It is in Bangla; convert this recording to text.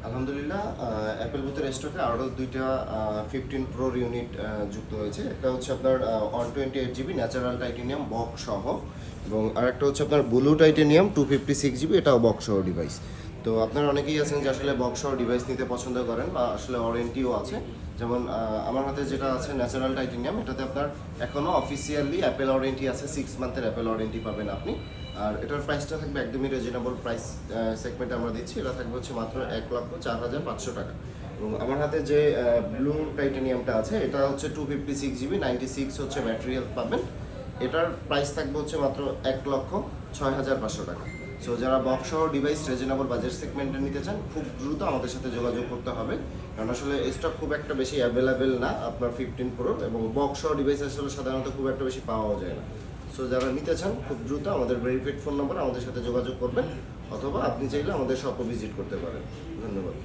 আলহামদুলিল্লাহ, অ্যাপেল বুথের স্টকে আরও দুইটা 15 প্রোর ইউনিট যুক্ত হয়েছে। একটা হচ্ছে আপনার 128 জিবি ন্যাচারাল টাইটেনিয়াম বক্স সহ, এবং আরেকটা হচ্ছে আপনার ব্লু টাইটেনিয়াম 256 জিবি, এটাও বক্স সহ ডিভাইস। তো আপনারা অনেকেই আছেন যে আসলে বক্স সহ ডিভাইস নিতে পছন্দ করেন বা আসলে ওয়ারেন্টিও আছে। যেমন আমার হাতে যেটা আছে ন্যাচারাল টাইটেনিয়াম, এটাতে আপনার এখনও অফিসিয়ালি অ্যাপেল ওয়ারেন্টি আছে, 6 মান্থের অ্যাপেল ওয়ারেন্টি পাবেন আপনি। আর এটার প্রাইসটা থাকবে একদমই রিজনেবল প্রাইস সেগমেন্টে আমরা দিচ্ছি। এটা থাকবে হচ্ছে মাত্র 1,04,500 টাকা। এবং আমার হাতে যে ব্লু টাইটেনিয়ামটা আছে, এটা হচ্ছে 256 জিবি, 96 হচ্ছে ব্যাটারি হেলথ পাবেন। এটার প্রাইস থাকবে হচ্ছে মাত্র 1,06,500 টাকা। সো যারা বক্স সহ ডিভাইস রিজনেবল বাজেট সেগমেন্টে নিতে চান, খুব দ্রুত আমাদের সাথে যোগাযোগ করতে হবে, কারণ আসলে স্টক খুব একটা বেশি অ্যাভেলেবেল না আপনার 15 প্রো, এবং বক্স সহ ডিভাইস আসলে সাধারণত খুব একটা বেশি পাওয়াও যায় না। সো যারা নিতে চান খুব দ্রুত আমাদের ভেরিফাইড ফোন নম্বর আমাদের সাথে যোগাযোগ করবেন, অথবা আপনি চাইলে আমাদের শপও ভিজিট করতে পারেন। ধন্যবাদ।